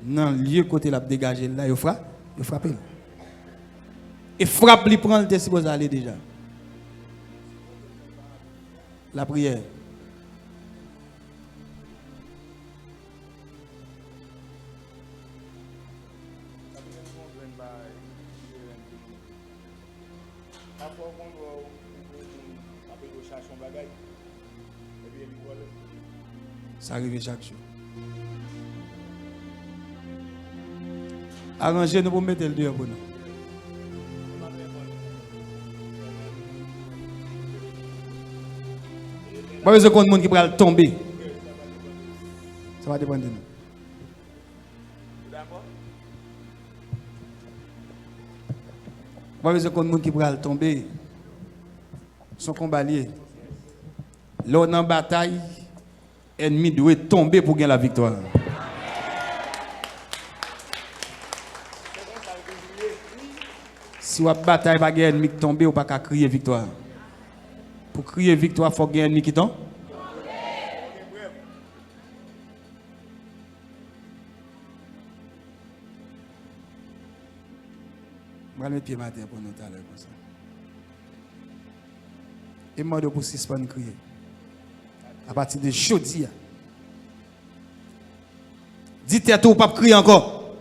dans le lieu côté la dégagé là, il frappe, il frappe. Et frappe, il prend le test supposé aller déjà. La prière. Ça arrive chaque jour. Arrangez-nous pour mettre le dehors pour nous. Pas besoin qu'on monde qui va tomber. Ça va dépendre de nous. Pas besoin qu'on monde qui va tomber. Son combat lié. Là on en bataille, ennemi doit tomber pour gagner la victoire. Si vous bataille pas gagner ennemi qui tombe, ou pas qu'à crier victoire. Pour crier victoire, il faut gagner ennemi qui tombe. Je vais mettre pied à terre pour nous tout à l'heure comme ça. Et moi, pour suspendre crier. À partir de jeudi. Dites à tout, pas crier encore.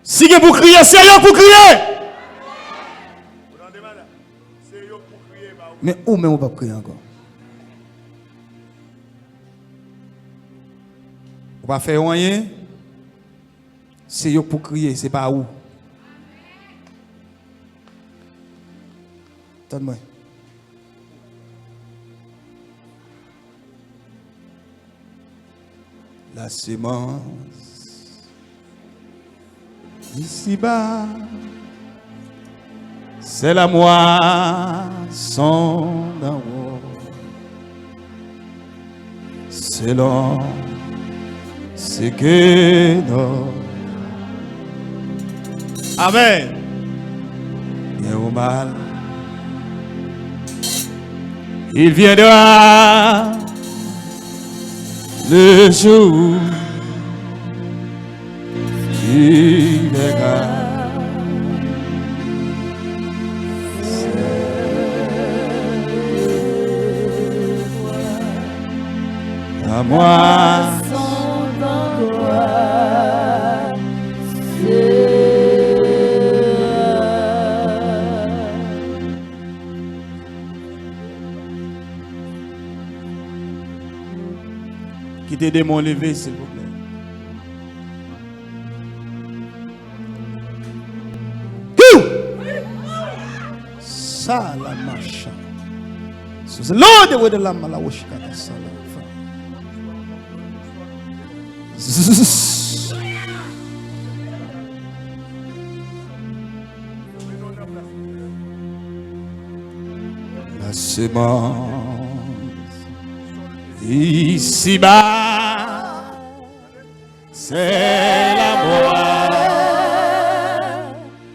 Si vous pour crier, c'est eux pour crier. Mais où même on pas crier encore? On va faire rien. C'est eux pour crier, c'est pas où. Attends-moi. La sémence ici-bas, c'est la moisson d'en haut. Selon ce que nous. Amen. Bien ou mal, il viendra le jour qui verra à moi qui des démons levés, s'il vous plaît. Ça la marche. C'est l'ordre de la malawashkata sala. La sémence ici-bas, c'est la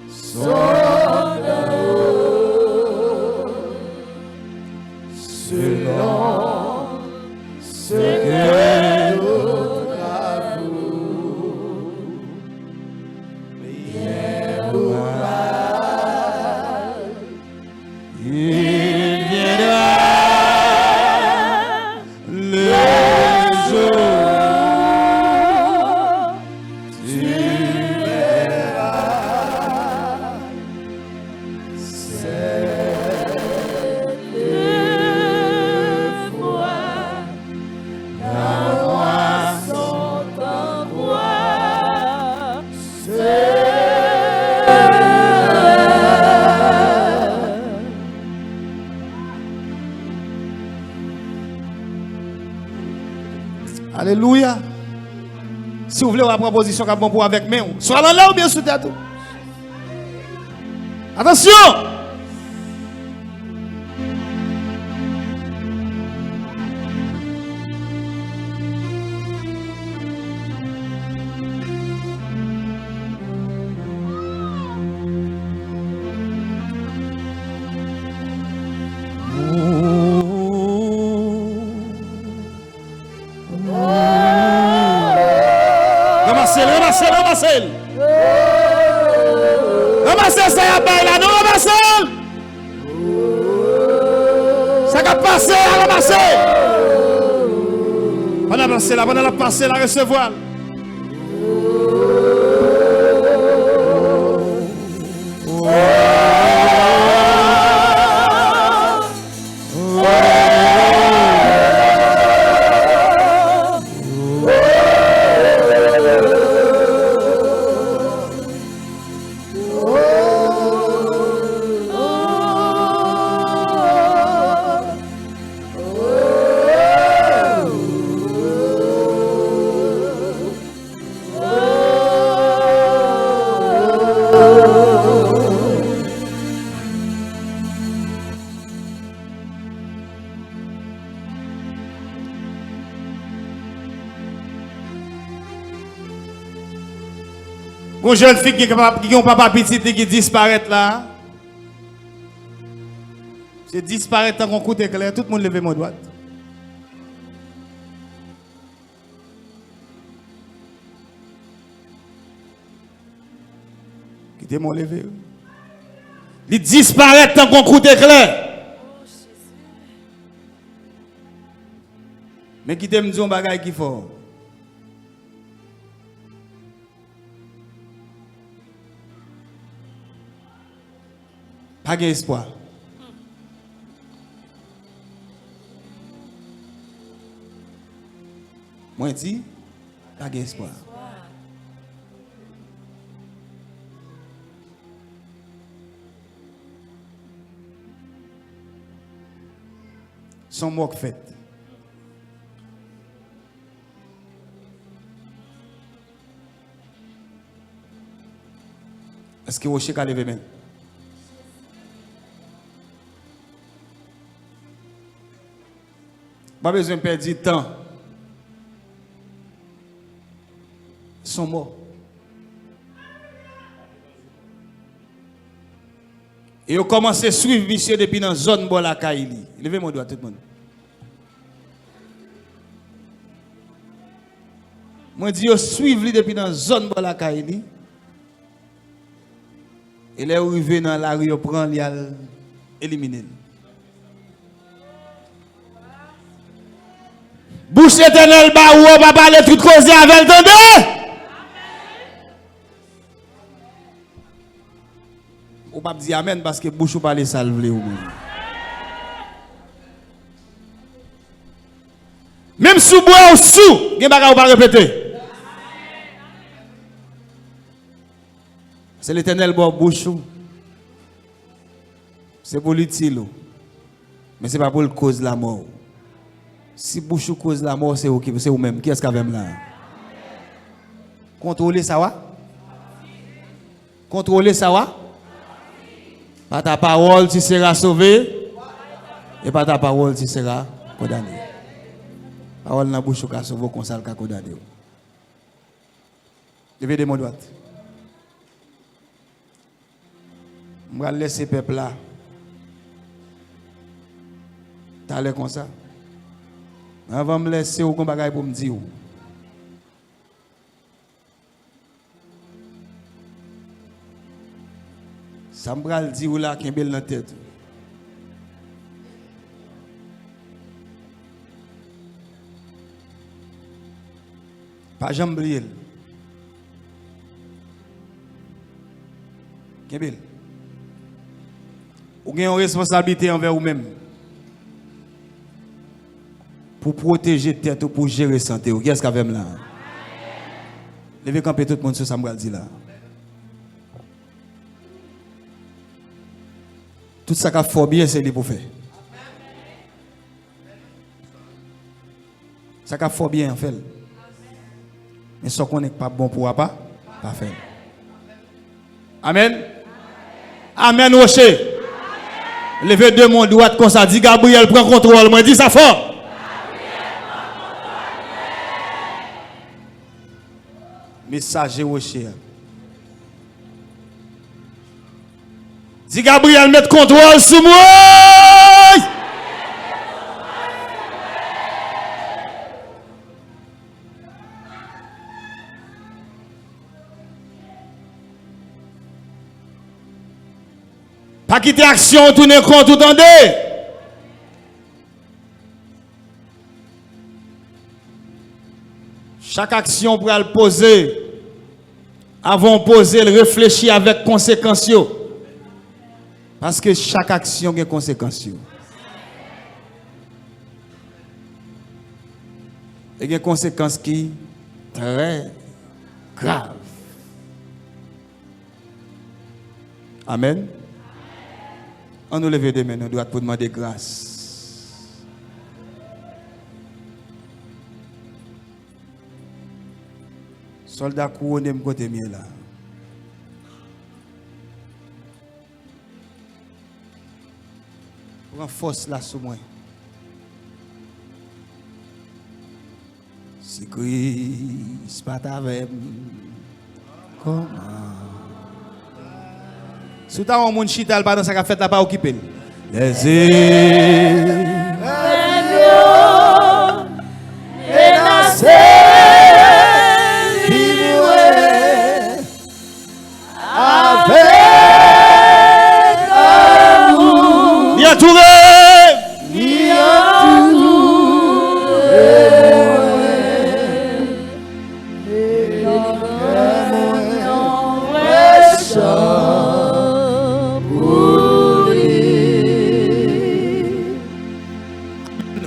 moisson d'en haut, selon ce que nous avons. Bien ou mal, il viendra le jour, tu verras cette fois la moisson d'endroit Alléluia. Si vous voulez la proposition qu'a bon pour avec moi, soit là ou bien sous tête. Attention. Ramassez. Ramassez ça, y'a pas là, non, ramassez. Ça va passer, ramasser. Pendant la passer, la recevoir. Une jeune fille qui a un papa petit qui disparaît là. C'est disparaître tant qu'on coûte éclair. Tout le monde lève mon droite. Quittez mon levé. Il disparaît tant qu'on coûte éclair. Mais quittez me dire un bagage qui fort. Pas d'espoir. Moi, je dis, pas d'espoir. Son moque fait. Est-ce que vous avez qu'à lever même? Pas besoin de perdre du temps. Ils sont morts. Et ils ont commencé à suivre monsieur depuis dans la zone de la Kaili. Levez mon doigt tout le monde. Moi, je dis, ils suivent depuis dans la zone de la Kaili. Et là, ils arrivent dans la rue, ils prennent, ils éliminent. Bouche éternelle, bah, ou on va parler tout causer avec le on va dire amen parce que bouche ou parler salve ou même sous bois ou sous, il va pas répéter. C'est l'éternel bon bouche. C'est pour l'utile. Mais c'est pas pour le cause de la mort. Si bouche cause la mort, c'est vous même. Qui est-ce qui a là? Contrôler ça va? Contrôler ça va? Par ta parole, tu seras sauvé. Et par ta parole, tu seras condamné. Parole dans la bouche, tu seras sauvé, comme ça, tu seras condamné. Levez de mon droite. Je vais laisser le peuple là. Tu as l'air comme ça. Avant de me laisser, vous avez pour me dire. Ça me va dire là qu'il y a dans la tête. Pas jamais oublier. Kembel. Vous avez une responsabilité envers vous-même. Pour protéger tête ou pour gérer santé. Qu'est-ce qu'il y a là? Levez camper tout le monde sur ça me dit là. Tout ça qui fait bien, c'est lui pour faire. Ça qui fait bien, en fait. Mais ce qu'on n'est pas bon pour pas faire. Amen. Amen, Rocher. Levez deux mon droit comme ça. Dit Gabriel, prend contrôle. Moi, dis ça fort. Messager Rocher. Dis Gabriel, mettre contrôle sur moi. Pas quitter action, tourner compte, tout entendez. Chaque action pour le poser, avant de poser, réfléchir avec conséquences. Parce que chaque action a des conséquences. Et des conséquences qui sont très graves. Amen. On nous lève des mains, nous devons demander grâce. Soldat couronné me côté mieux là. Prends force là sous moi. Si Christ pas avec comment? Si tu as un monde chital pas dans sa fête là pas occupé. Les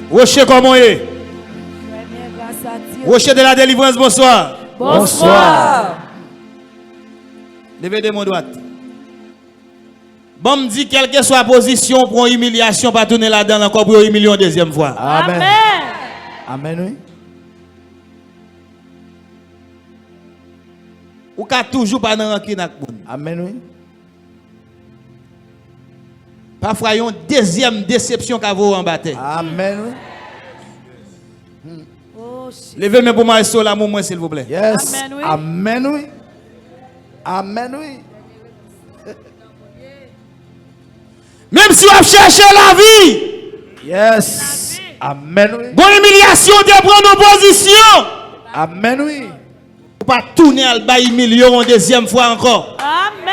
Rocher comment est? Rocher de la délivrance, bonsoir. Bonsoir. Levez de mon droite. Bon me dit quelle que soit la position pour une humiliation, pas tourner là-dedans encore pour une humiliation deuxième fois. Amen. Amen, oui. Ou ka toujours pas dans rancune avec moun. Amen, oui. Parfois une deuxième déception qu'a vous en bataille. Amen, oui. Levez mes pour moi sur la moi s'il vous plaît. Yes. Amen, oui. Amen, oui. Amen, oui. Même si on cherche la vie, Yes. Amen, oui. bonne humiliation de prendre nos positions. Amen, oui. Ou pas tourner à le bail million une deuxième fois encore. Amen.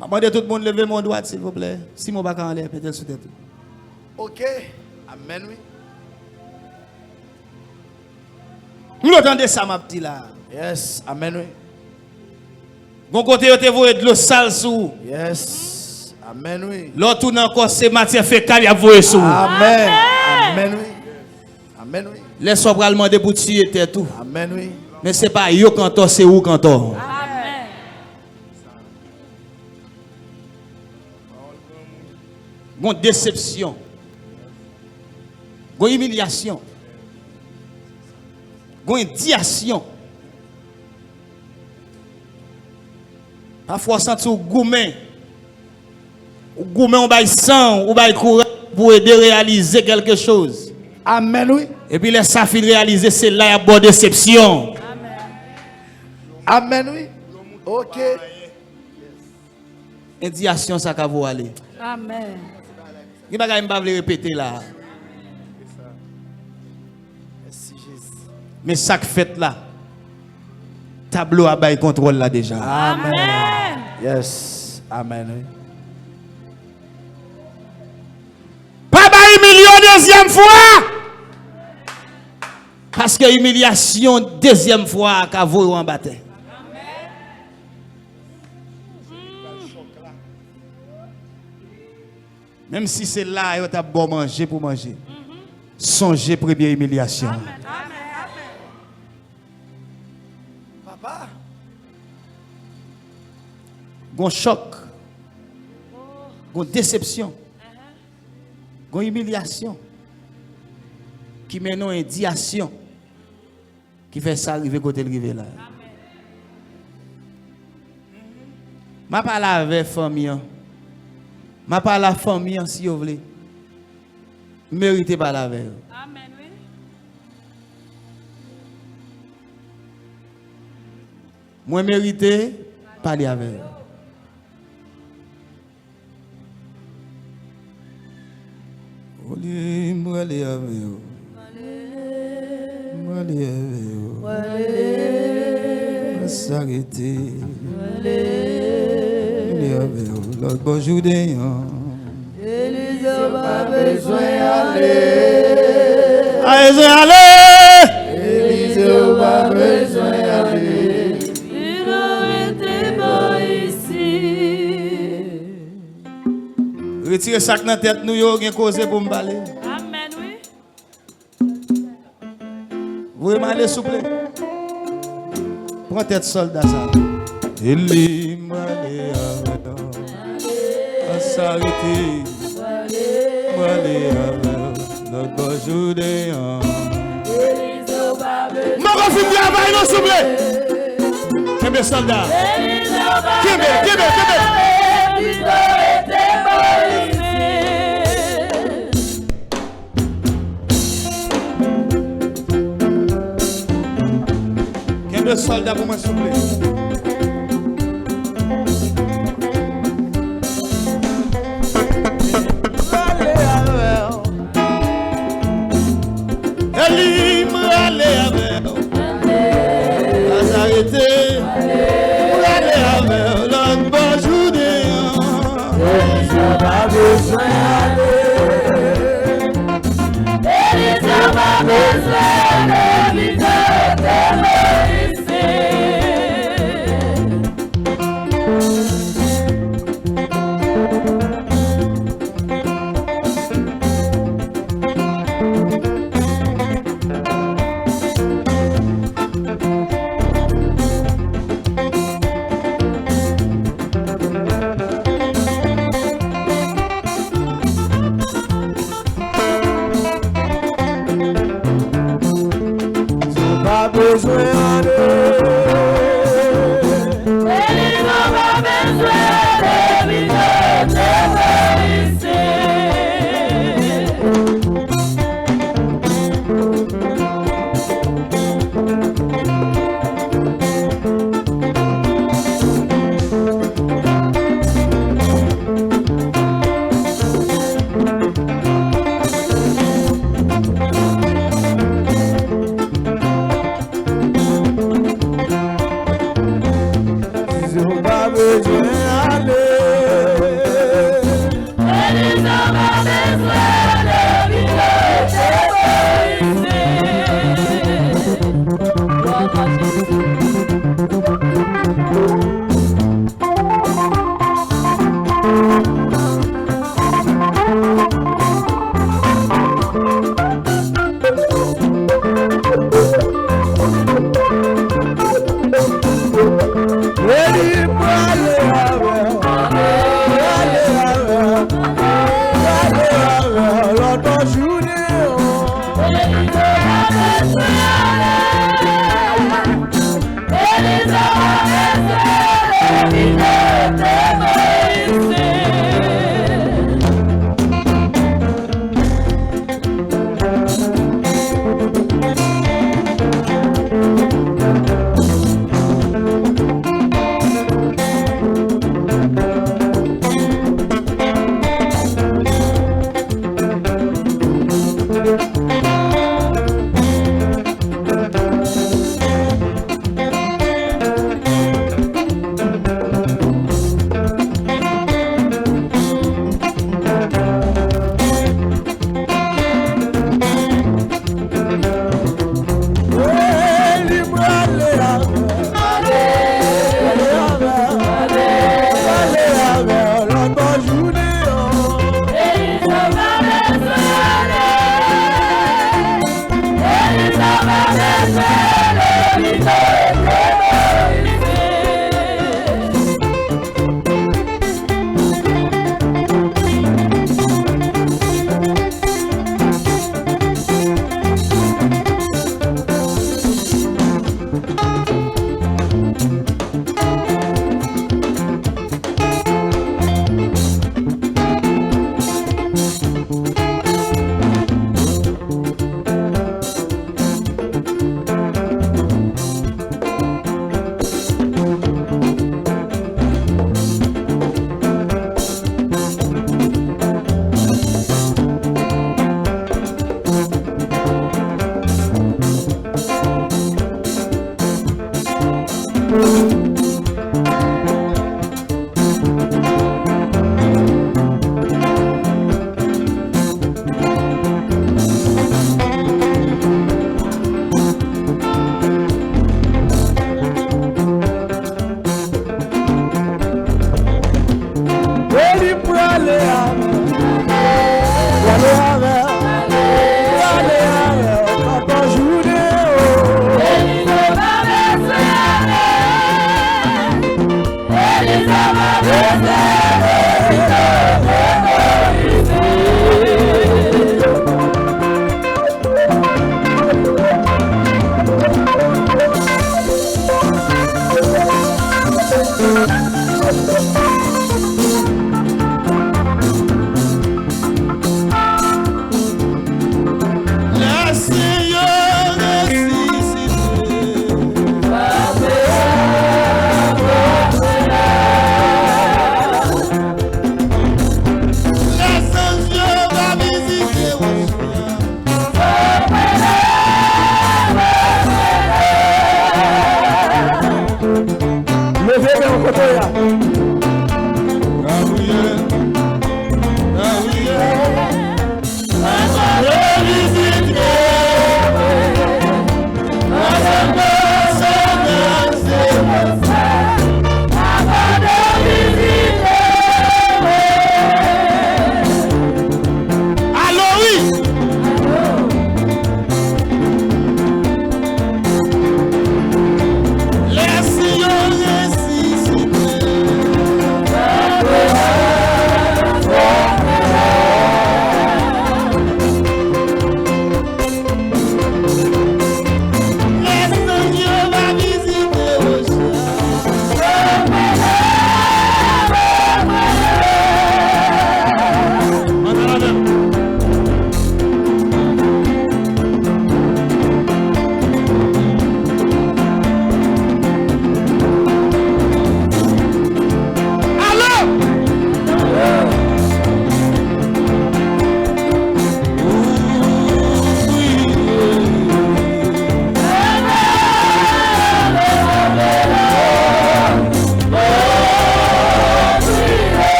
Je demande tout le monde lever mon doigt s'il vous plaît. Si mon bac en l'air, peut-être sous tête. OK. Amen, oui. Vous entendez ça, ma petite là? Yes. Amen, oui. Bon côté, vous avez de l'eau sale sous. Yes. Amen, oui. L'autre encore, c'est matière fécale, il y a voué sous. Amen. Amen, oui. Amen, oui. Laisse-moi pas demander pour tuer tête tout. Amen, oui. Mais ce n'est pas yo cantor, c'est où cantor. Amen. Bon déception. Bon humiliation. Bon indignation. Parfois, sentir au gourmet. Au gourmet, on baille sang, on baille courage pour aider à réaliser quelque chose. Amen, oui. Et puis, les safis réaliser, c'est là, il y a bonne déception. Amen, oui. OK. Indignation, ça va vous aller. Amen. Il ne va pas répéter là. Merci, Jésus. Mais ça que fait là, tableau à bail contrôle là déjà. Amen. Amen. Yes. Amen, oui. Pas bail million deuxième fois. Parce que humiliation deuxième fois qu'a vous en bataille. Même si c'est là, vous avez bon manger pour manger. Songez première humiliation. Papa. Gon choc. Gon déception. Gon humiliation. Qui mène une indignation. Qui fait ça arriver côté le là. Je parle avec la famille. Je parle à la famille si vous voulez. Méritez pas la avec. Amen, oui. Moi mérité parler avec. Moi aller avec. Moi aller avec. S'arrêter. L'autre bonjour d'ailleurs. Élise pas besoin d'aller. Allez, allez. Élise pas besoin d'aller. Il aurait été bon ici. Retirez ça dans la tête, nous avons causé pour me parler. Amen, oui. Vous pouvez m'aller, s'il vous plaît. Prends tête soldat ça. Il est malé avec à s'arrêter. Malé avec notre bonjour d'ailleurs. M'en refus bien avec nous, s'il vous plaît. Kébé soldat. Kébé. Kébé soldat pour moi, s'il vous plaît. Elle m'a allé avec à s'arrêter pour aller avec l'autre bonjour d'ailleurs. Élise pas besoin d'aller. Élise pas besoin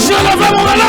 Monsieur, levez-moi la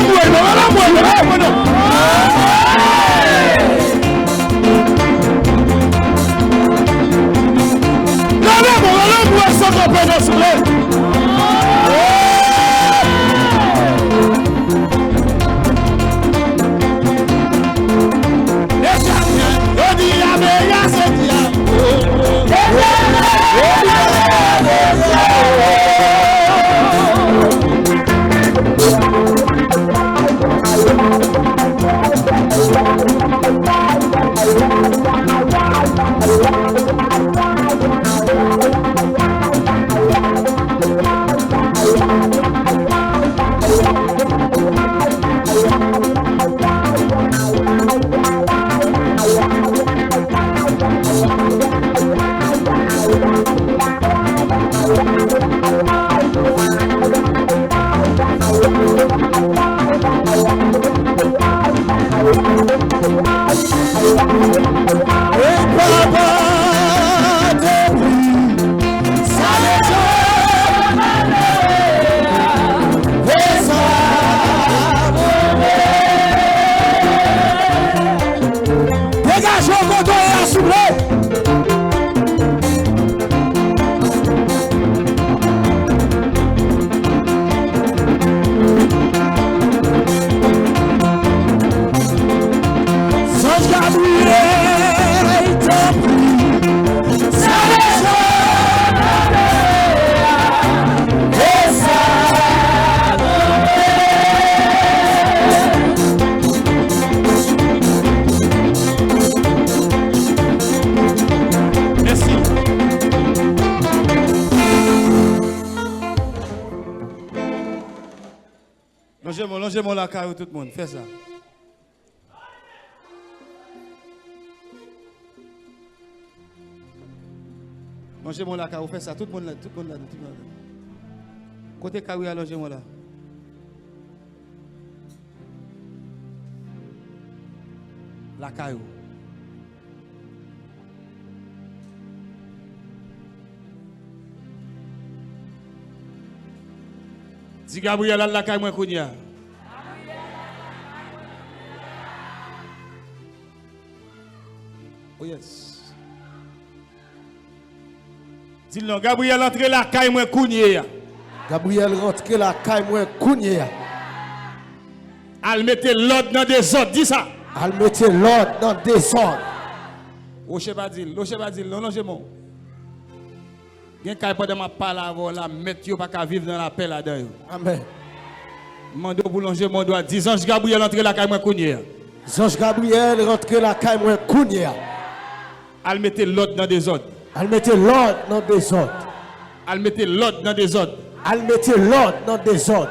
Longez-moi la carrière tout le monde, fais ça. Longez-moi la carrière, fais ça, tout le monde là, tout le monde là. Côté carrière, longez-moi là. La carrière. Dis Gabriel la carrière moi kounya. Oh yes. Dis-le, Gabriel entre la caille moi kounye. Gabriel rentre la caille moi kounye. Al mette l'ordre dans des ordres, dis ça. Al mette l'ordre dans des ordres. Oche pas dire, non j'ai mon. Gen caille pendant ma parole avant la mettre yo pas qu'à vivre dans la paix là-dedans. Amen. Mando pour longer mon doigt, dis ange Gabriel entre la caille moi kounye. Ange Gabriel rentre la caille moi kounye. Al mette l'ordre dans des ordres. Al mette l'ordre dans des ordres. Al mette l'ordre dans des ordres. Al mette l'ordre dans des ordres.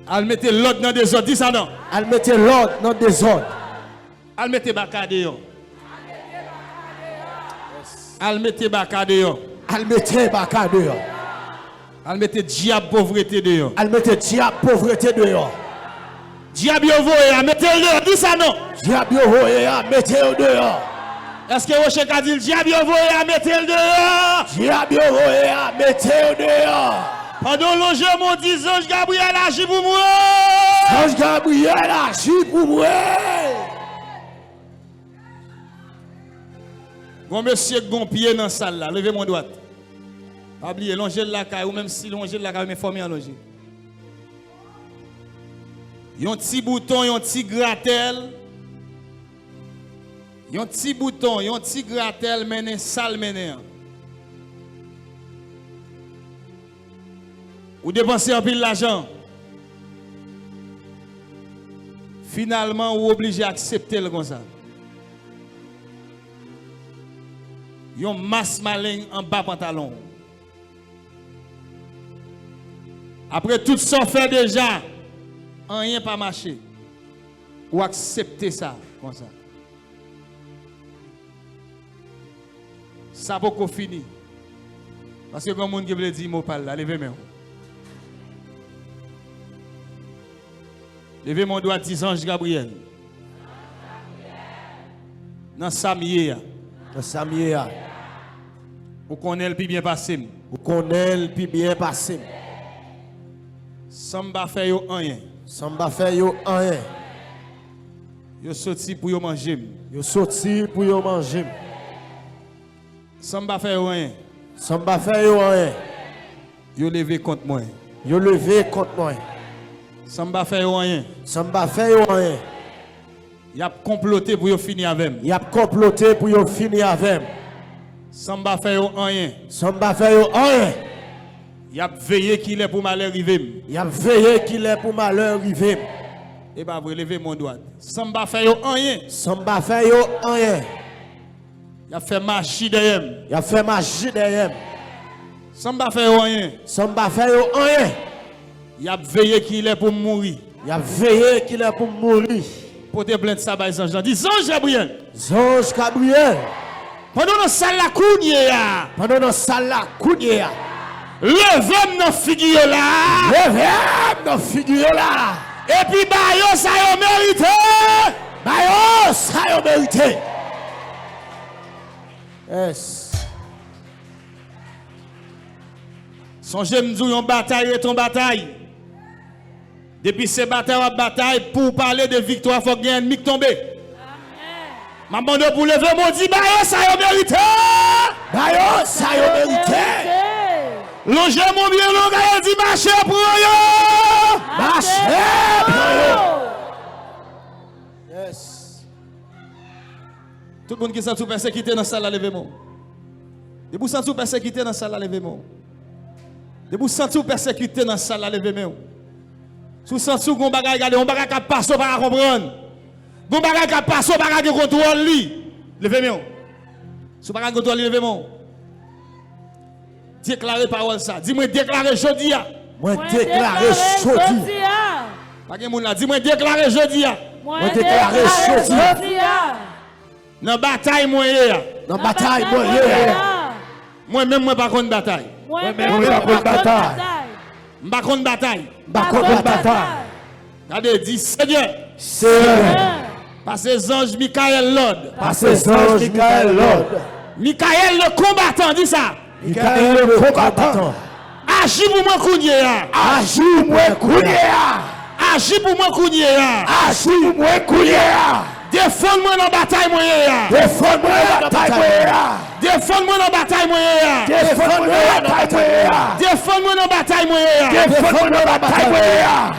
Al mette l'ordre dans des ordres, dis ça non. Al mette l'ordre dans des ordres. Al mette bakade yo. Al mette bakade yo. Al mette bakade yo. Al mette diable pauvreté de yo. Al mette diable pauvreté de yo. Diable yo voye, mette le dis ça non. Diable yo voye, mette le dehors. Est-ce que vous avez dit le diable voye, mette le dehors? Diable yo voye, mette le dehors. Pendant longement dit ange Gabriel agit pour moi. Ange Gabriel agit pour moi. Bon monsieur Gonpied dans la salle là, levez mon droite. Pas oublier longer la caille ou même si longer la caille mais formé à longer. Yon petit bouton, yon petit gratel. Yon petit bouton, yon petit gratel mené sale mené. Ou dépenser un pile l'argent. Finalement, ou obligé d'accepter le comme ça. Yon masse malin en bas pantalon. Après tout ça fait déjà, rien pas marché. Ou accepter ça comme ça. Ça beaucoup fini. Parce que comme monde qui veut dire mot parle là, levez moi. Levez mon doigt dit ange Gabriel. Dans Samier. Dans Samier. Vous connaissez le plus bien passé. Vous connaissez le plus bien passé. Samba fait yo rien. Samba fait yo rien. Yo sorti pour yo manger. Yo sorti pour yo manger. Samba fait rien. Samba fait yo rien. Yo levé contre moi. Yo levé contre moi. Samba fait rien. Samba fait yo rien. Y a comploté pour yo finir avec. Y a comploté pour yo finir avec. Samba fait rien. Samba fait yo rien. Y a veillé qu'il est pour malheur arriver. Y a veillé qu'il est pour malheur arriver. Et bah vous levez mon doigt. Samba fait rien. Samba fait yo rien. Y a fait magie derrière. Y a fait magie derrière. Samba fait rien. Samba fait yo rien. Y a veillé qu'il est pour mourir. Y a veillé qu'il est pour mourir. Pour te plaindre ça bah Zange. Dis Zange Gabriel. Zange Gabriel. Pendant nos salles la cougné ya. Pendant nos salles la cougné ya. Levez nos figures là. Levez nos figures là. Et puis Bayo ça yo mérité. Bayo ça yo mérité. Yes. Songez m'dou yon bataille et ton bataille. Depuis ces batailles pour parler de victoire, il faut qu'il y ait un ennemi qui tombe. Maman de pour lever mon dit Bayo ça yo mérité. Bayo ça yo mérité. Longe mon bien longue dit marcher pour yo. Marcher pour yo. Yes. Tout le monde qui sent persécuté dans la salle, levez-moi. De vous sentir persécuté dans la salle, levez-moi. De vous sentir persécuté dans la salle, levez-moi. Si vous sentez qu'on va regarder, on va regarder passer, on va comprendre. On va regarder passer, on va regarder contrôle lui. Levez-moi. Si vous va regarder contrôle, levez-moi. Déclarez parole ça. Dis-moi déclarer jeudi. Moi déclarer jeudi. Pas de monde là. Dis-moi déclarer jeudi. Moi déclarer jeudi. Dans bataille moi dans bataille moi même moi pas contre bataille. Moi même pas contre bataille. Pas contre bataille. Pas contre bataille. Regardez dit Seigneur. Seigneur. Parce que ange Michael Lord. Parce que ange Michael Lord. Michael le combattant dit ça. Michael le combattant. Agis pour moi Kounia. Agis pour moi Kounia. Agis pour moi Kounia. Agis pour moi Kounia. Défends-moi dans la bataille moi. Défends-moi dans la bataille moi. Défends-moi dans la bataille moi. Défends-moi dans la bataille moi. Défends-moi dans la bataille moi. Défends-moi dans la bataille moi.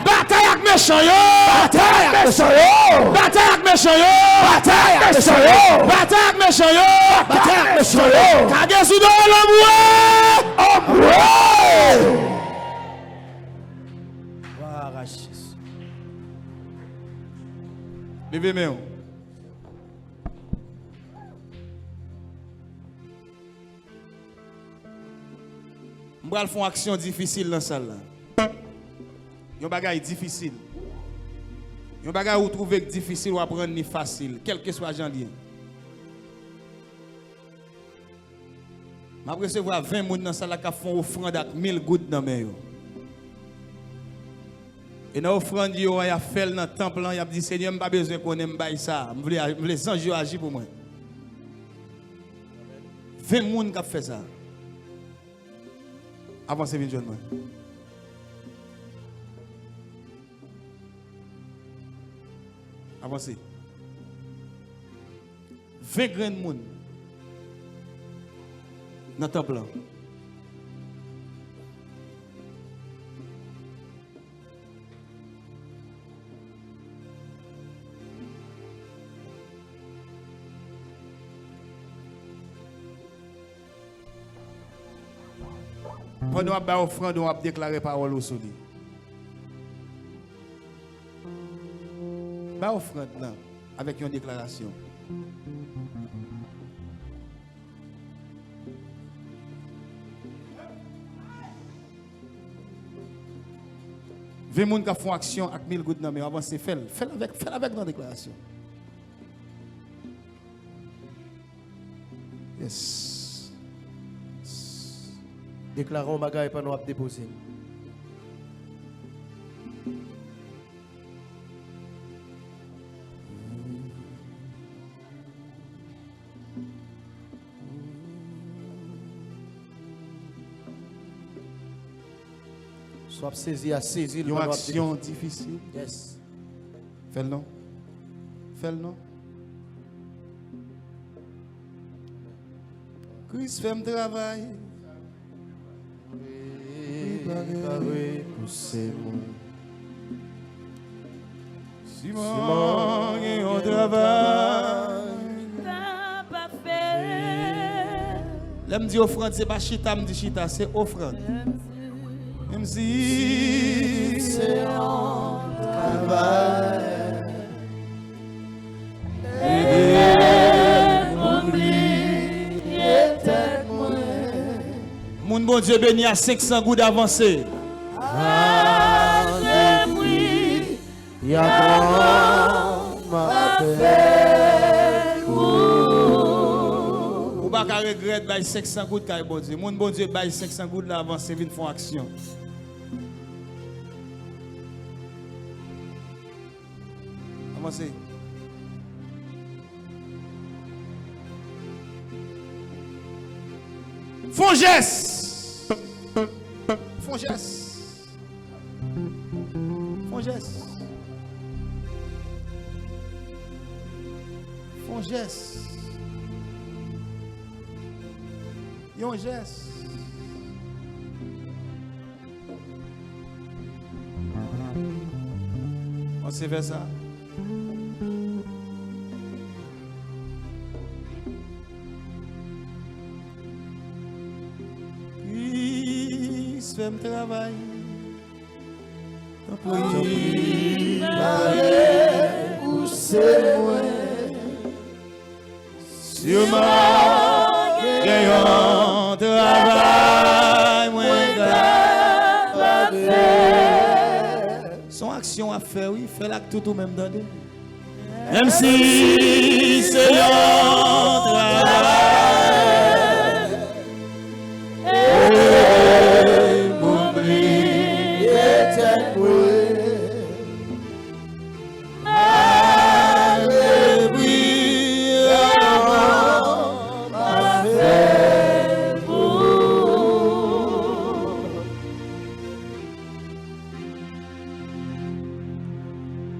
Bataille avec méchant yo. Bataille avec méchant yo. Bataille avec méchant yo. Bataille avec méchant yo. Bataille avec méchant yo. Bataille avec méchant yo. Kage sou do l'homme. Levez mes mains. Je vais faire une action difficile dans la salle. Il y a un bagage difficile. Il y a un bagage où vous trouvez difficile ou apprendre ni facile, quel que soit le lien. Je vais recevoir 20 personnes dans la salle qui font offrande avec 1000 gouttes dans mes mains. Et dans l'offrande, il y a fait dans le temple, il a dit Seigneur, je n'ai pas besoin qu'on aime ça. Je veux les anges agir pour moi. 20 personnes qui ont fait ça. Avancez vite, jeune. Avancez. 20 grands monde dans le temple. Pendant qu'on a offrande, on a déclaré parole au soleil. Ba offrande là, avec une déclaration. Vingt personnes qui font action avec 1000 gouttes, mais avancez, faites avec dans la déclaration. Yes. Déclarons bagaille pour nous déposer. Soit saisi à saisir Une action difficile. Yes. Fais-le non. Fais-le non. Christ fait un travail. Préparé pour ces mots. Simon, il y a un travail. T'as pas fait. Là, me dit offrande, c'est pas chita, me dit chita, c'est offrande. Même si C'est un travail. mon bon Dieu béni à 500 gouttes avancées. Il y a grand ma paix. Ou pas qu'à regretter bail 500 gouttes car bon Dieu. Mon bon Dieu bail 500 gouttes là avancé vinn font action. Avancez. Font geste. Font geste. Font geste. Font geste. Yon geste. On s'est fait ça. Christ fait un travail. Où c'est moi? Sûrement, gagnant travail, son action à faire, oui, fait l'acte tout même dans des. Même si c'est un travail.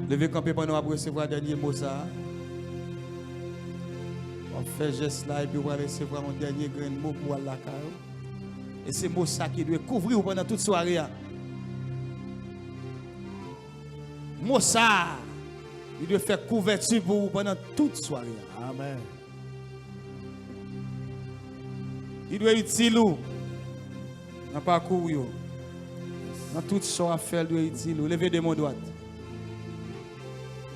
Levez camper pour nous recevoir le dernier mot ça. On fait geste là et puis on va recevoir un dernier grain de mot pour la caille. Et c'est mot ça qui doit couvrir pendant toute soirée. Mot ça, il doit faire couverture pour vous pendant toute soirée. Amen. Il doit être utile dans le parcours. Dans toute chose à faire, il doit être utile. Levez de mon droite.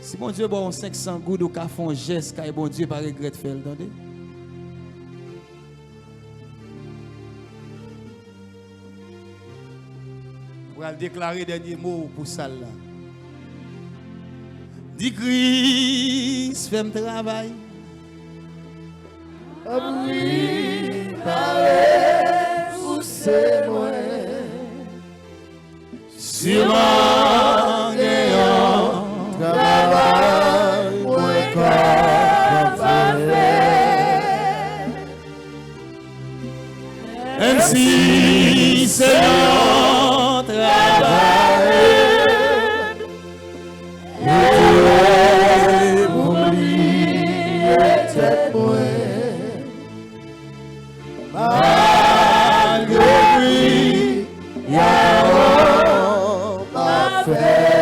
Si bon Dieu bon 500 gouttes ou qu'a fait un geste, car bon Dieu pas regret de faire, entendez? On va déclarer dernier mot pour ça là. Dis Christ, fais un travail. Oui, pareil, où c'est moi? Sûrement gagnant. Travail, moi, Même si c'est un travail. Oublier tête moi. Malgré lui, Y a ma fête.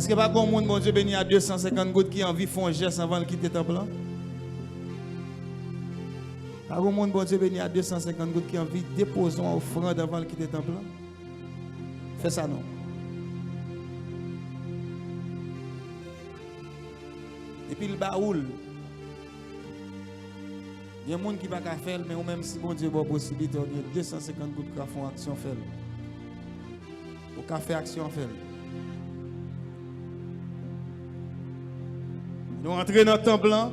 est-ce que pas bon monde, mon Dieu béni à 250 gouttes qui a envie de faire un geste avant de quitter le temple? Pas bon monde, bon Dieu béni à 250 gouttes qui a envie de déposer une offrande avant de quitter le temple? Fais ça non. Et puis le baoul. Il y a des gens qui ne peuvent pas faire, mais même si bon Dieu a la possibilité, il y a 250 gouttes qui font action faire. Au café action faire. Nous entrons dans le temple blanc.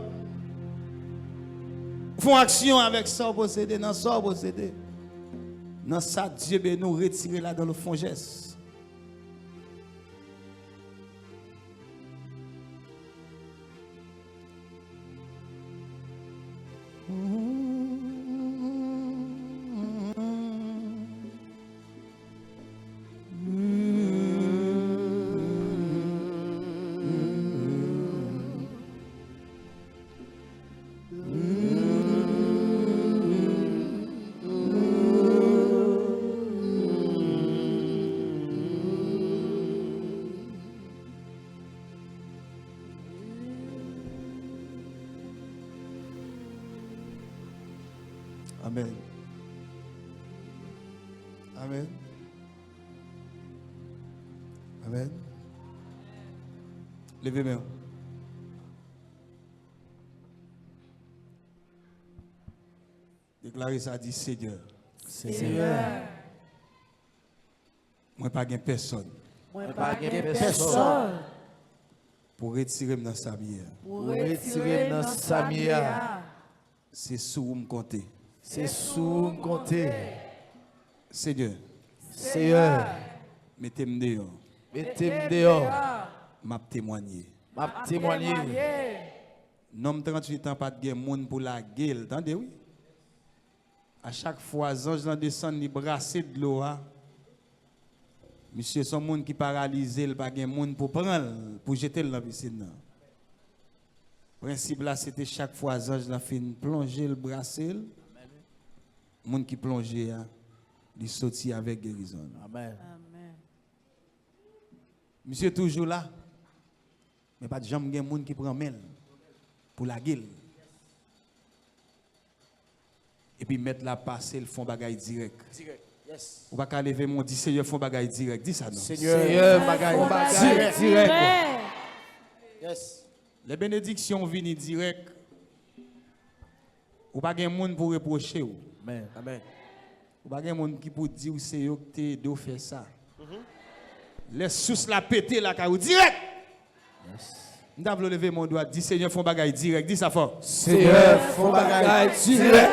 Font action avec ça possédé, dans ça possédé. Dans ça, Dieu ben nous retirer là dans le fond geste. Amen. Amen. Amen. Levez-moi. Déclarez ça, dit Seigneur. Seigneur. Moi pas gain personne Moi pas gain personne pour retirer dans sa bière. pour retirer dans sa mienne. C'est sous me compter. C'est sous me compter. Seigneur, Seigneur, mettez-moi dehors. mettez-moi dehors. M'a témoigner. M'a témoigné. Nom 38 ans pas de monde pour la gueule, entendez oui? À chaque fois ange dans descend ni brasser de l'eau. Monsieur son monde qui paralysé, il pas gen monde pour prendre pour jeter dans la piscine. Le principe là c'était chaque fois ange dans fin plonger le brasser. Monde qui plongeait il sorti avec guérison. Amen. Monsieur toujours là. Mais pas de jambe gen monde qui prend mel pour la gueule. Et puis mettre la passer le fond bagaille direct. Yes. Ou pas lever mon dit Seigneur fond bagaille direct. Dis ça non. Seigneur, bagaille direct. Yes. Les bénédictions viennent direct. Ou pas gen monde pour reprocher ou. Amen. Amen. Ou pas gen monde qui pour dire c'est yo que te faire ça. Les sous la péter la ka ou direct. M'davle lever mon doigt dit Seigneur fond bagaille direct. Dis ça fort. Seigneur, font bagaille direct.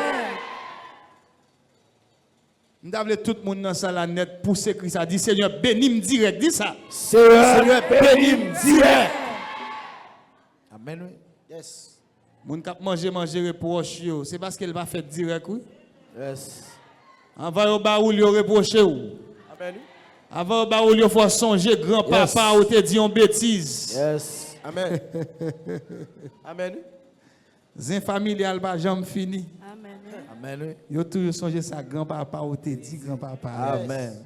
M'davle tout le monde dans salle net pour s'écrire ça. Dis Seigneur bénis-moi direct. Dis ça. Seigneur, bénis-moi direct. Amen. Yes. Moun kap manger reproche yo, c'est parce qu'elle va faire direct oui. Yes. Avant yo ba ou yo reproche ou. Amen. Avant ba ou yo faut songer grand-papa ou te dit une bêtise. Yes. Amen. Amen. Zin familial ba jamais fini. Amen. Amen. Yo toujours songer ça grand-papa ou te dit grand-papa. Amen.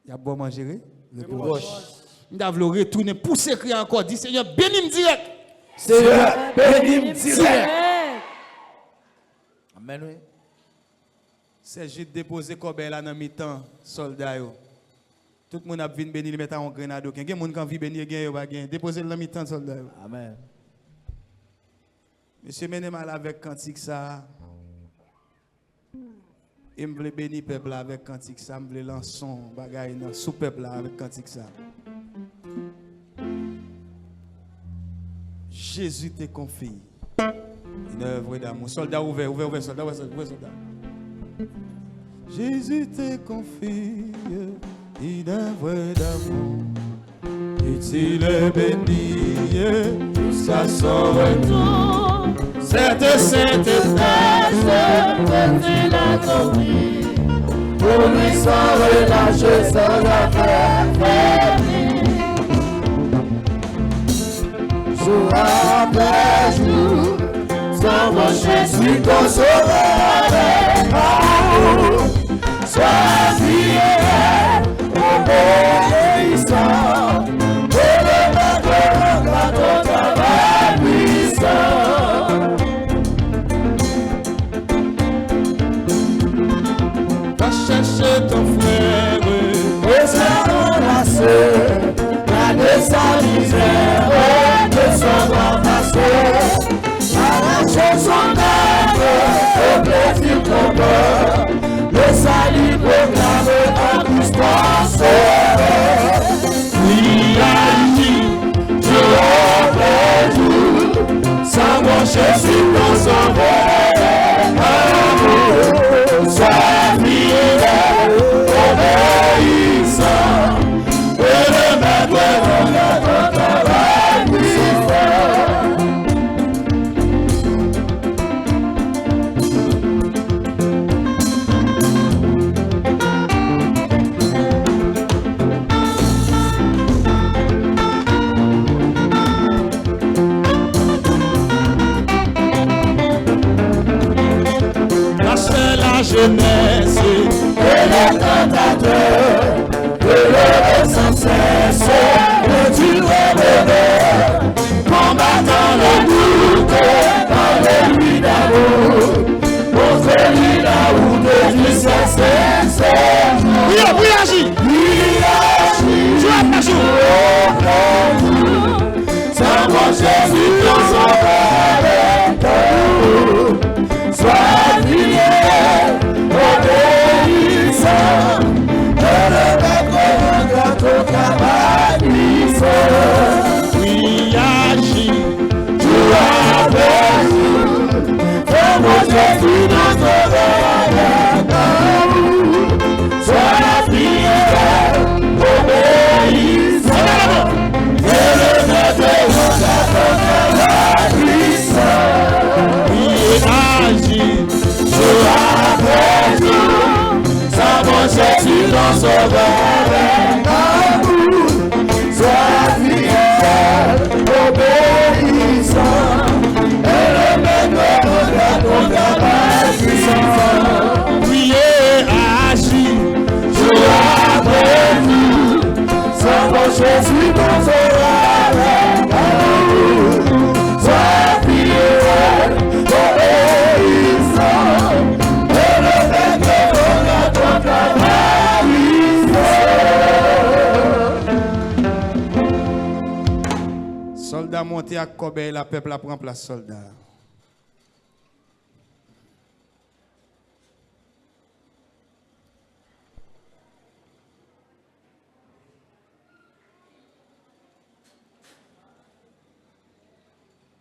Y a bon manger. Reproche. M'davle retourner pour s'écrire encore dit Seigneur bénis-moi direct. Seigneur, bénis-moi direct. Amen. C'est juste déposer Kobe là dans mi-temps soldat yo. Tout le monde a vinn bénir mettre en grenade. Il y a monde qui vient bénir gain yo pas gain. Déposer dans mi-temps soldat yo. Amen. Monsieur mené mal avec cantique ça. Et me voulait bénir peuple avec cantique ça, me voulait lancer son bagaille dans sous peuple là avec cantique ça. Jésus te confie une œuvre d'amour. Soldat ouvert, soldat. Jésus te confie une œuvre d'amour. Et il est béni jusqu'à son retour. Cette sainte tâche, il a compris. Pour lui sans relâcher, sans affaire faiblir. Jour après jour, sans mancher, suis consolé avec amour. Sois fidèle, obéissant, et le maître rendra ton travail puissant. va chercher ton frère. Et ça enlacer, garder sa misère, de son grand passé, arracher son âme, au plaisir qu'on peut, le salut proclamé en distance. Il a dit, jour après jour, sans mancher sur ton sauveur, amour, sois fidèle, obéissant, et le maître rendra ton travail puissant. La jeunesse Et les tentateurs, de l'heure sans cesse, le Dieu revêt, combattant le doute, par les nuits d'amour, dans son avec amour, sois fidèle, obéissant, et le maître de ton travail puissant. Priez, agir, jour après jour, s'approcher sur ton son avec amour, sois fidèle, obéissant, et le maître de ton travail puissant. Soldat monté à Kobe, la peuple prend place soldat.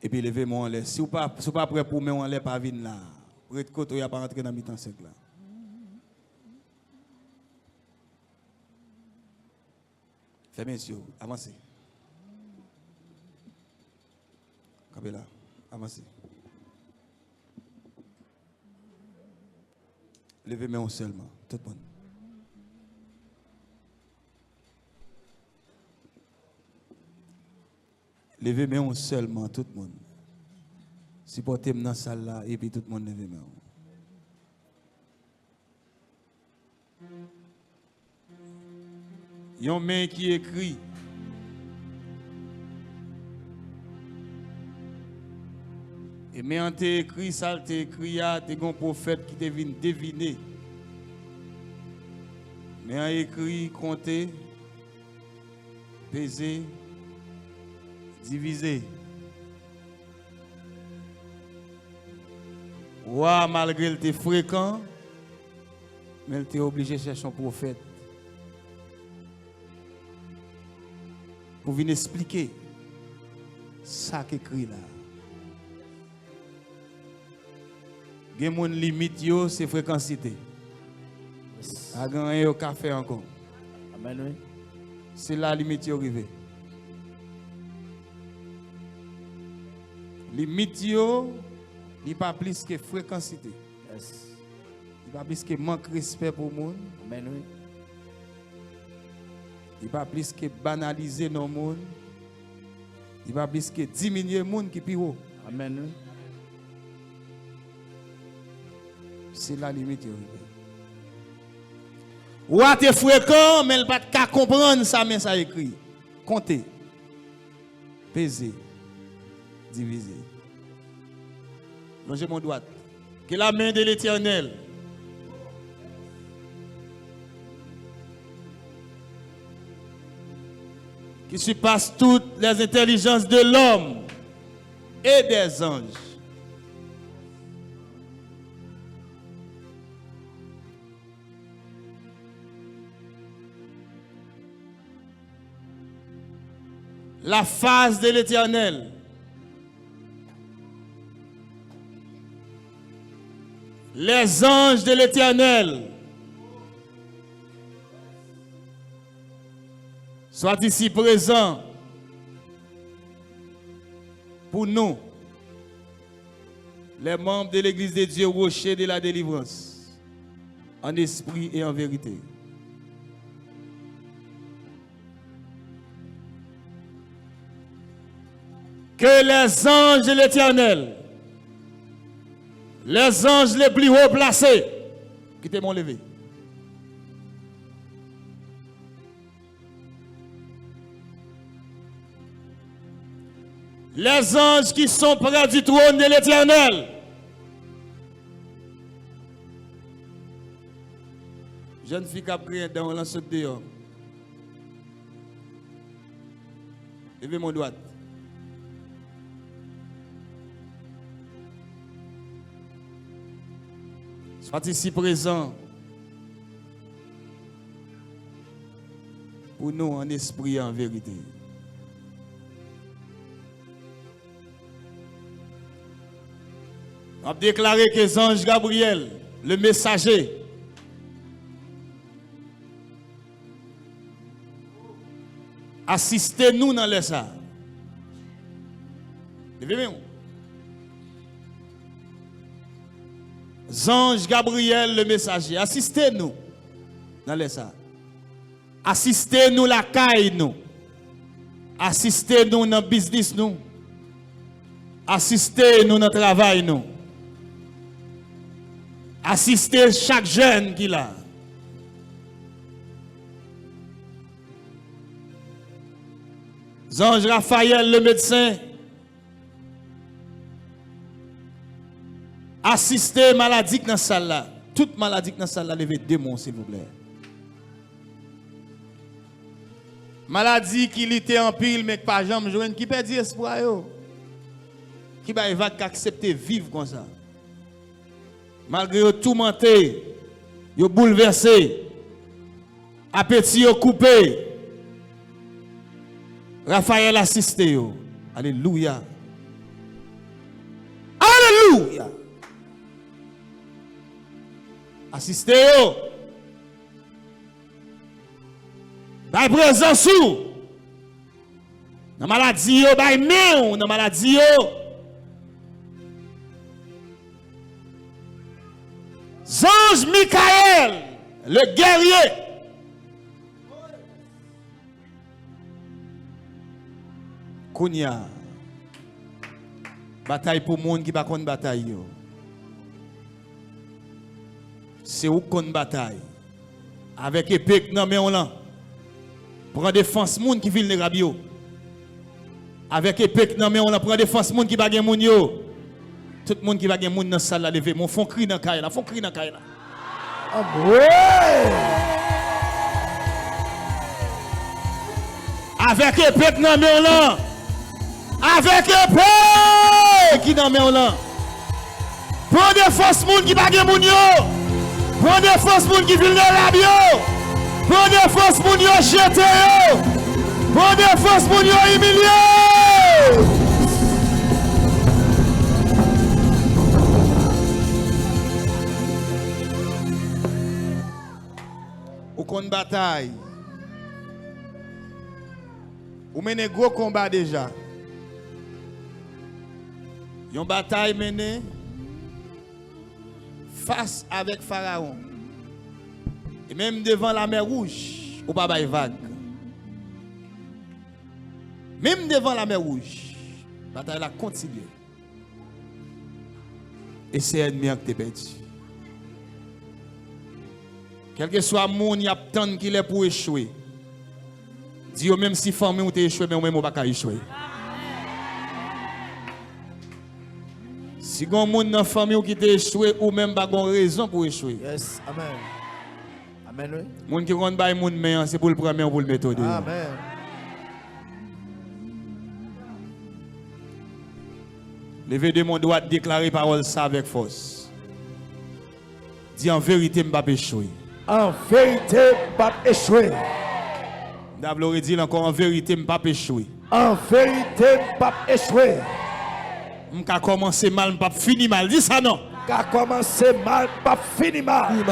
Et puis levez-moi en l'air. Si vous pas prêt pour mettre en l'air, pas venir là. Pour être côté, il n'y a pas rentrer dans mi-temps sec là. Fermez les yeux, avancez. Campez là, avancez. Levez-moi seulement, tout le monde. Levez-moi seulement, tout le monde. Supportez-moi dans la salle là et puis tout le monde levez-moi. Il y a un main qui écrit. Et mais en écrit, ça t'es écrit, il y a un prophète qui te vient deviner. Mais en écrit, compter, peser, diviser. Ouah, malgré le t'es fréquent, mais il t'est obligé de chercher un prophète. Pour venir expliquer ça qu'écrit là. Il y a une limite, c'est fréquencité. A gagné au café encore. Amen, oui. C'est la limite qui arrive. Limite, il n'y a pas plus que fréquencité. Yes. Il n'y a pas plus que manque de respect pour le monde. Amen, oui. Il n'y a pas plus que banaliser nos monde. Il n'y a pas plus que diminuer le monde qui est plus haut. Amen, oui. C'est la limite. Ou à tes fréquents, mais il pas qu'à comprendre ça, mais ça écrit. Compter, peser, diviser. Longez mon droit. Que la main de l'Éternel qui surpasse toutes les intelligences de l'homme et des anges. La face de l'Éternel. Les anges de l'Éternel. Soient ici présents pour nous, les membres de l'Église de Dieu, rocher de la délivrance, en esprit et en vérité. Que les anges de l'Éternel, les anges les plus haut placés, qui t'ont levé, les anges qui sont près du trône de l'Éternel, jeune fille qui a pris dans l'anse dehors, levez mon doigt. Sois ici présent pour nous en esprit et en vérité. On a déclaré que les anges Gabriel, le messager, assistez-nous dans les ça. Levez-vous. Ange Gabriel, le messager, assistez-nous dans les ça. Assistez nous la caille nous. Assistez nous dans le business nous. Assistez nous dans le travail nous. Assistez chaque jeune qui là. Zange Raphaël le médecin. Assistez maladie dans la salle là. Toute maladie dans la salle là, levez démon s'il vous plaît. Maladie qui lutte en pile mais pas jamais joindre qui perd espoir yo. Qui va accepter vivre comme ça. Malgré yo tourmenté, yo bouleversé, appétit yo coupé. Raphaël assiste yo. Alléluia. Alléluia. Assiste yo. Bay présence ou. Dans maladie yo, bay men dans maladie yo. Zange Michael, le guerrier. Kounia. Bataille pour monde qui pas contre bataille yo. C'est où qu'on bataille. Avec épée non mais on là. Prend défense monde qui vulnérable yo. Avec épée non mais on là prend défense monde qui pas gen moun yo. Tout le monde qui va gen moun dans salle la lever, mon font cri dans caille là, font cri dans caille là. Avec épée non mais on là. Avec épée qui non mais on là. Prend défense monde qui pas gen moun yo. Prend défense monde qui vulnérable yo. Prend défense moun yo jeté yo. Prend défense moun yo humilié. Ou kon bataille. Ou menez gros combat déjà. Yon bataille menée face avec Pharaon. Et même devant la mer Rouge, ou pas bay vague. Même devant la mer Rouge, la bataille a continué. Et c'est ennemi qui te perdu. Quel que soit le monde, il y a tant qu'il est pour échouer. Dis même si famille ou t'es échoué, mais même ou pas échouer. Sigon monde dans la famille ou qui t'es échoué, ou même pas gon raison pour échouer. Yes, amen. Amen, oui. Monde qui rend bay monde mais c'est pour le premier ou pour le méthode. Amen. Levez de mon droit déclarer parole ça avec force. Dis en vérité, je ne vais pas échouer. En vérité, pas échouer. D'abord, dit encore en vérité, je ne vais pas échouer. En vérité, pas échouer. Je vais commencer mal, je ne vais pas finir mal. Dis ça non. Qu'a commencé mal, pas fini mal.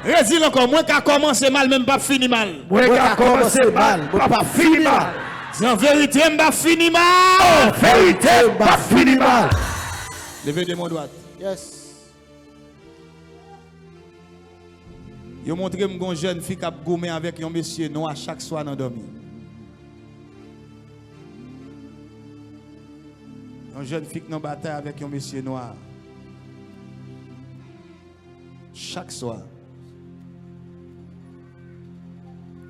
Redis encore, moi qui a commencé mal, même pas fini mal. Moi qui a commencé mal, pas fini mal. Dis en vérité, je ne vais pas finir mal. En vérité, pas fini mal. Levez de mon droit. Yes. Yo montré une jeune fille qui a gommé avec un monsieur noir chaque soir dans dormi. Une jeune fille qui a bataille avec un monsieur noir. Chaque soir.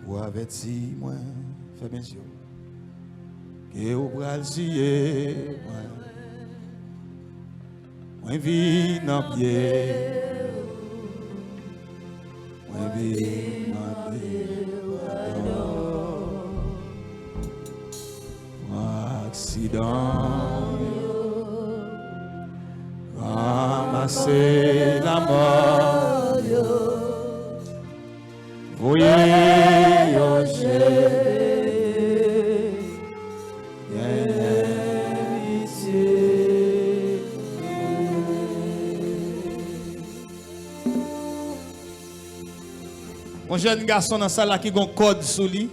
Ou averti moi, fais mes yeux. Que au bras zié moi. Moi vis dans pied. Moi vis dans pied. Accident. Ramasser la mort. Voyez yo un jeune garçon dans la salle qui a un code sous lui.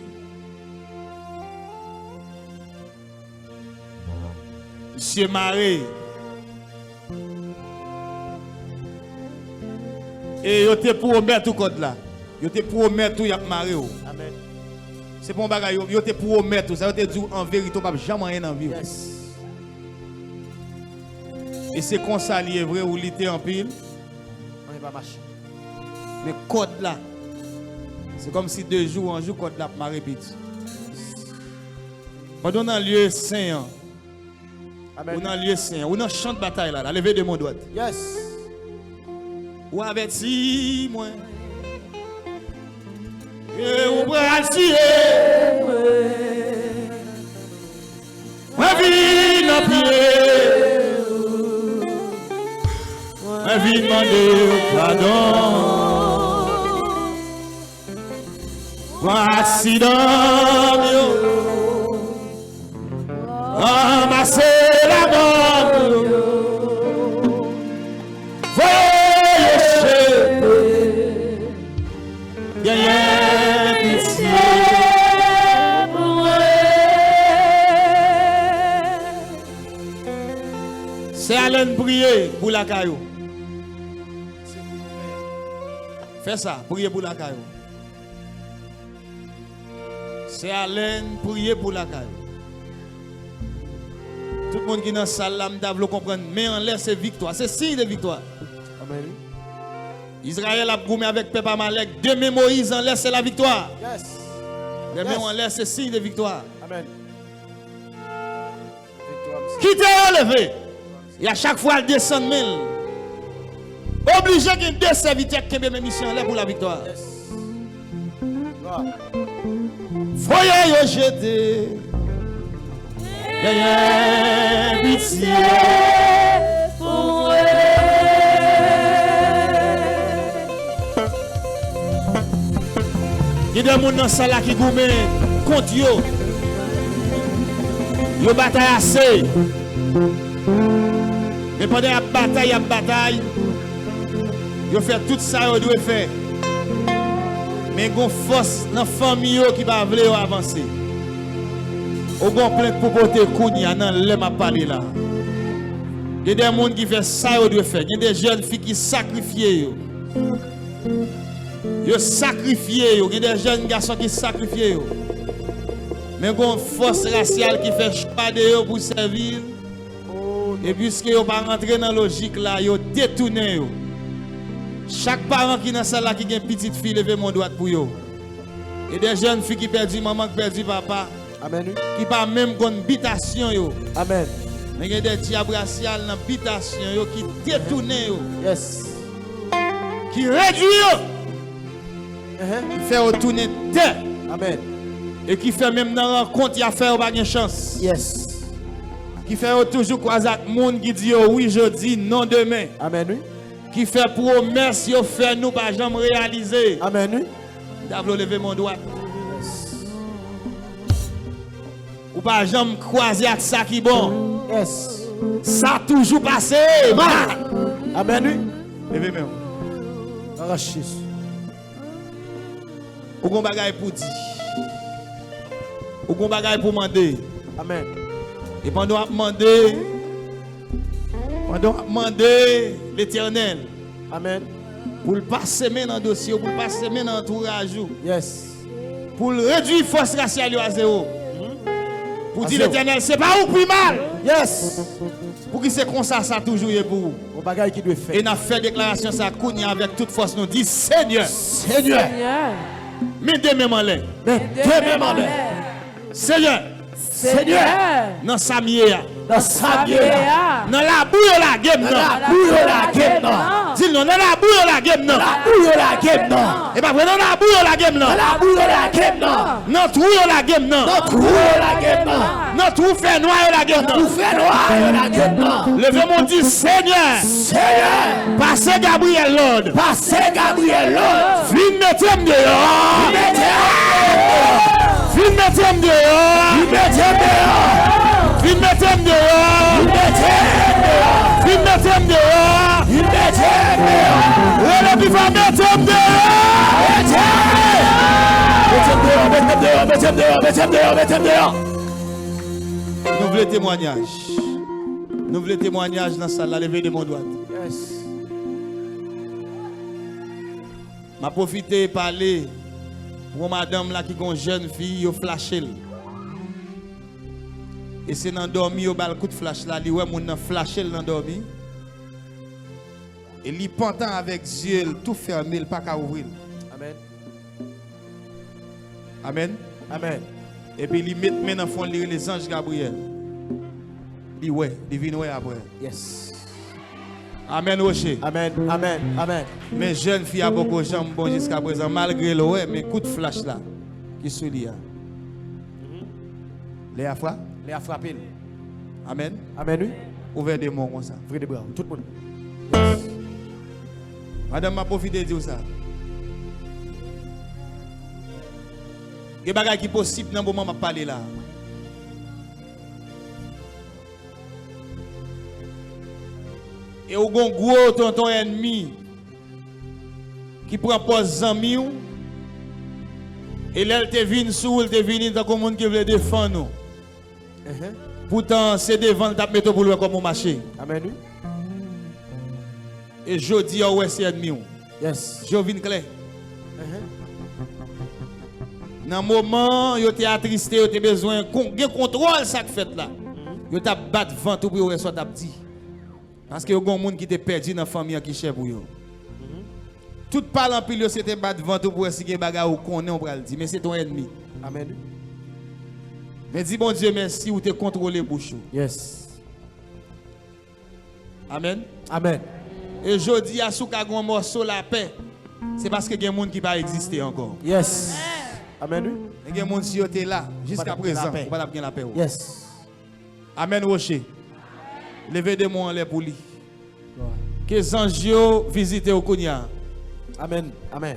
Monsieur Maré. Et il était pour mettre tout code là. Il était pour mettre tout, il a maré. Amen. C'est pour un bagage, yo te pour omettre, ça te dit en vérité, pas jamais rien en vivre. Yes. Et c'est comme ça, il est vrai, ou l'ité en pile. On va marcher. Mais code là, c'est comme si 2 jours, un jour, code là, m'a répété. Pendant un lieu saint, Amen. ou dans lieu saint, ou dans champ de bataille là, levez de mon droite. Yes. Ou averti moi. Et ou bral tirer. Moi vie dans pied. Moi vie demander pardon. Moi accident yo. Ramasser la mort. C'est Alain prier pour la caillou. Fais ça, prier pour la caillou. C'est Alain prier pour la caillou. Tout le monde qui est dans la salle, là, me comprendre. Mais en l'air, c'est victoire. C'est signe de victoire. Amen. Israël a goumé avec peuple Amalek. Demain Moïse en l'air, c'est la victoire. Yes. Demain en l'air, c'est signe de victoire. Amen. Qui t'a relevé? Et à chaque fois, elle descend 1000. Obligé qu'il y ait 2 serviteurs qui ont mes missions en l'air pour la victoire. Yes. Voyez yo jeter. Gagnez pitié. Il y a des gens dans la salle qui goumé contre yo. Yo bataille assez. Mais pendant la bataille, yo fait tout ça yo doit faire. Mais gon force dans famille qui va vouloir avancer. Au gon plein pour porter kounya nan le m'a parler là. Il y a des gens qui fait ça yo doit faire. Il y a des jeunes filles qui sacrifient yo. Yo sacrifié yo, il y a des jeunes garçons qui sacrifient yo. Mais gon force raciale qui fait choix de yo pour servir. Et puisque yo pas rentrer dans logique là, yo détourné yo. Chaque parent qui dans salle là qui a une petite fille lever mon droit pour yo. Et des jeunes filles qui perdu maman, qui perdu papa. Amen. Qui pas même gon habitation yo. Amen. Mais il y a des diables raciales dans habitation yo qui détourné yo. Yes. Qui réduit yo. Qui fait retourner terre. Amen. Et qui fait même dans la rencontre, il a fait pas de chance. Yes. Qui fait toujours croiser avec monde qui dit oui jeudi, non demain. Amen. Oui. Qui fait promesse, yo fait nous pas jamais réaliser. Amen. Oui. D'abord lever mon doigt. Ou pas jamais croiser avec ça qui bon. Yes. Ça toujours passé. Amen. Oui. Levez moi. Arrache. Ou gon bagay pour dire. Ou gon bagay pour demander. Amen. Et pendant à demander l'Éternel. Amen. Pour le passer dans le dossier, pour le passer dans l'entourage. Yes. Pour le réduire force raciale à zéro. Pour dire l'Éternel, c'est pas où plus mal. Yes. Pour qui c'est comme ça toujours est pour vous. Au bagage qui doit faire. Et nous avons fait déclaration ça avec toute force. Nous dit Seigneur. Seigneur. Mais demain en l'air. Demain en l'air. Seigneur. Seigneur. Dans Samia. Dans Samia. Dans la bouille la game. Dans la bouille la game. Dis-nous, dans la bouille la game. Dans la bouille la game. Et pas vrai, dans la bouille la game. Dans la bouille la game. Dans trou la game. Dans trou la game. Dans trou fait noir la game. Trou fait noir la game. Levez mon dit Seigneur. Seigneur. Passez Gabriel Lord. Passez Gabriel Lord. Viens mettre dehors. Viens mettre dehors. Viens mettre dehors. Viens mettre dehors. Viens mettre dehors. Viens mettre dehors. Relève va mettre dehors. Nous voulons témoignage. Nous voulons témoignage dans ça, la levée de mon doigt. Yes. M'a profité de parler Pour madame là qui est une jeune fille, yo flashé. Et c'est dans dormi au bal coup de flash là, li ouais moun nan flashé dans dormi. Et li pendant avec yeux tout fermé, il pas qu'à ouvrir. Amen. Amen. Amen. Et puis il met maintenant fond lire les anges Gabriel. Il ouais, il vient ouais après. Yes. Amen Rocher. Amen. Amen. Amen. Mais jeune fille a beaucoup de gens bon jusqu'à présent malgré le ouais, mais coup de flash là qui sous lui. Les afra? Les a frappé. Amen. Amen oui. Ouvert des mots comme ça. Vrai de bras. Tout le monde. Madame m'a profité de dire ça. Il y a des choses qui sont possibles dans le moment où je parle là. Et au gros tonton ennemi qui prend pas amis et là te vient sous, te vient dans comme monde qui veut défendre nous. Pourtant c'est devant le tape métro pour le comme marché. Amen oui. Et je dis ouais c'est ennemi. Yes. Je viens clair. Dans le moment où tu es attristé, tu as besoin de contrôle ça que fait là. Tu as battu vent pour que soit petit. Parce que il y a des gens qui te perdu dans la famille qui cherche pour eux. Tout parle en pile, c'était battre vent pour essayer de bagarre ou connaît on va le dire mais c'est ton ennemi. Amen. Mais dis bon Dieu merci ou te contrôler bouche. Yes. Amen. Amen. Et je dis à ceux qui ont un morceau la paix, c'est parce que il y a des gens qui ne pas exister encore. Yes. Amen. Il y a des gens qui sont là jusqu'à présent, on va bien la paix. Yes. Amen Rocher. Levez des mots en l'air pour lui. Que les anges visitent au Kounia. Amen. Amen.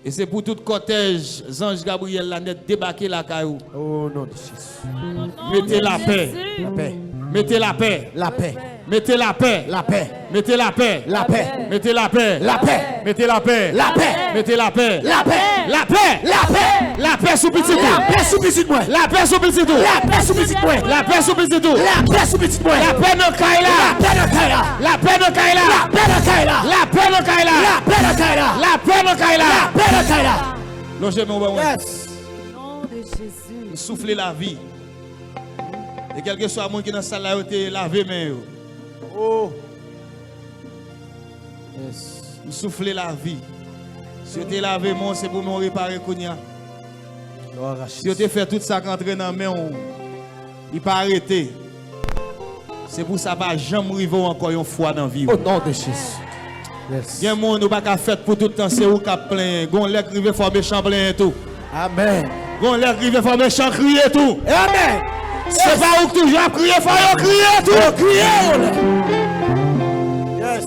Et c'est pour tout cortège, ange Gabriel la net débarquer la caillou. Oh non de Jésus. Mettez la paix. La paix. Mettez la paix. La paix. Mettez la paix. La paix. Mettez la paix. La paix. Mettez la paix. La paix. Mettez la paix. La paix. Mettez la paix. La paix. La paix. La paix. La paix sous petit tout. La paix sous petit moi. La paix sous petit tout. La paix sous petit moi. La paix sous petit tout. La paix sous petit moi. La paix dans Kaila. La paix dans Kaila. La paix dans Kaila. La paix dans Kaila. La paix dans Kaila. La paix dans Kaila. La paix dans Kaila. La paix dans Kaila. Longez mon bon. Yes. Au nom de Jésus. Souffler la vie. Et quel que soit le monde qui est dans la salle là, te laver main. Oh. Yes. Souffler la vie. Si tu lavé lavé, c'est pour me réparer Kounia. Si tu fait tout ça qui entre dans la main, il pas arrêté. C'est pour ça que je ne vais jamais arriver encore une fois dans la vie. Au nom de Jésus. Yes. Il y a des gens qui pas fait pour tout le temps, c'est où qui plein. Gon lèk rive former champ plein et tout. Amen. Gon lèk rive former champ crier tout. Amen. C'est pas où que toujours à crier, faut crier tout. Crier. Yes.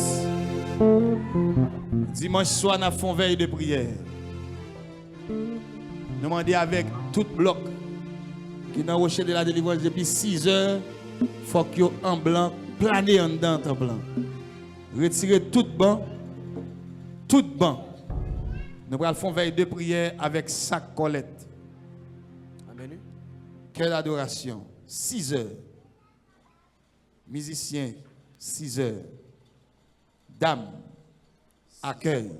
Dimanche soir, nous avons veille de prière. Nous demandons avec tout bloc qui est rocher de la délivrance depuis 6 heures, il faut que en blanc, planer en dedans en blanc. Retirer tout banc. Nous allons faire veille de prière avec sac Colette. Amen. Quelle adoration. 6 heures. Musicien, 6 heures. Dame, accueil.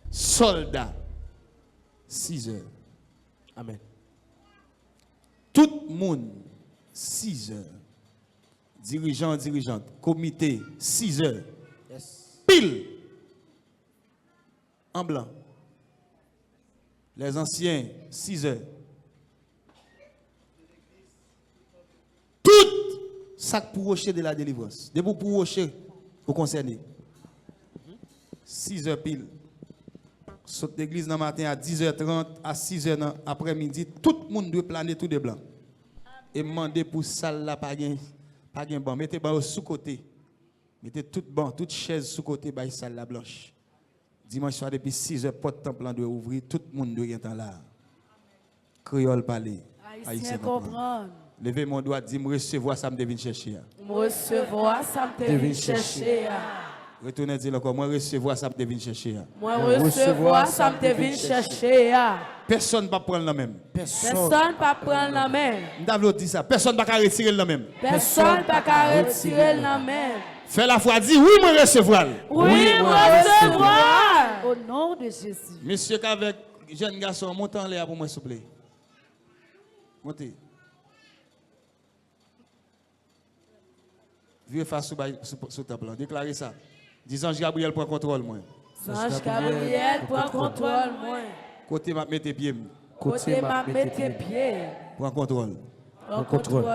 Soldat, 6 heures. Amen. Tout le monde, 6 heures. Dirigeant, dirigeante, comité, 6 heures. Yes. Pile. En blanc. Les anciens, 6 heures. Tout ça pour rocher de la délivrance. De pour rocher, vous concernez. 6 heures pile. Saute l'église dans le matin à 10h30, à 6h dans l'après-midi. Tout le monde doit planer tout de blanc. Et demander pour salle là, pas de banc. Mettez banc sous côté. Mettez tout banc, toute chaise sous côté, bah salle la blanche. Dimanche soir depuis 6h, porte temple doit ouvrir, tout le monde doit être là. Créole parler. Haïtien comprendre. Levez mon doigt, dis-moi recevoir ça me devine chercher. Recevoir ça me devine chercher. Retournez dire encore, moi recevoir ça me devine chercher. Moi recevoir ça me devine chercher. Personne ne va prendre la même. Personne ne va prendre la même. Nous dit ça. Personne ne va retirer la même. Personne ne va retirer la même. Fais la foi, dis oui, moi recevoir. Oui, moi recevoir. Au nom de Jésus. Monsieur qu'avec jeune garçon, montez en l'air pour moi, s'il vous plaît. Montez. Vieux face sous ta plan. Déclarez ça. Disons Gabriel prend contrôle, moi. Ange Gabriel prend contrôle, moi. Côté m'a mettre pied. Côté m'a mettre pied. Prend contrôle. Prend contrôle.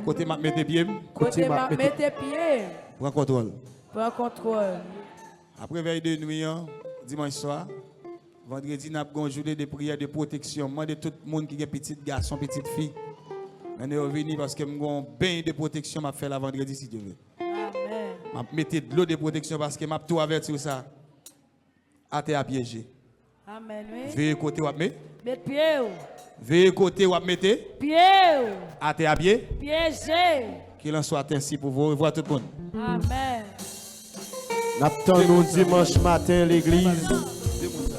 Côté m'a mettre pied. Côté m'a mettre pied. Prend contrôle. Prend contrôle. Après veille de nuit, dimanche soir, vendredi, nous avons une journée de prière de protection. Moi, de tout le monde qui est petit garçon, petite fille, je suis venu parce que je un bain de protection m'a fait la vendredi si Dieu veut. Amen. Je mettais de l'eau de protection parce que je tout averti ça. À terre à piéger. Amen. Oui. Veillez côté ou mettre. Mettre pied. Veillez côté ou mettez. Pied. À terre à pied. Piégé. Qu'il en soit ainsi pour vous revoir tout le monde. Amen. N'attendons dimanche matin l'église.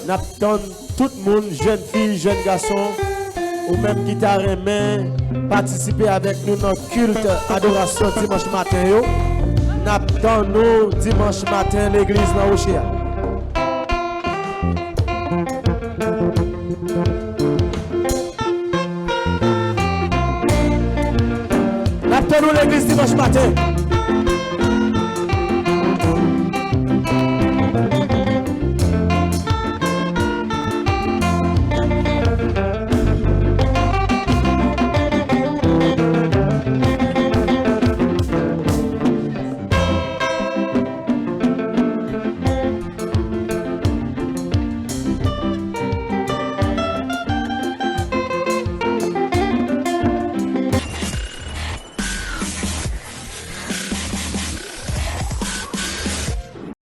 N'attendons tout le monde, jeunes filles, jeunes garçons, ou même qui t'a aimé participer avec nous dans notre culte adoration dimanche matin. N'attendons dimanche matin l'église dans Ochéa. N'attendons l'église dimanche matin.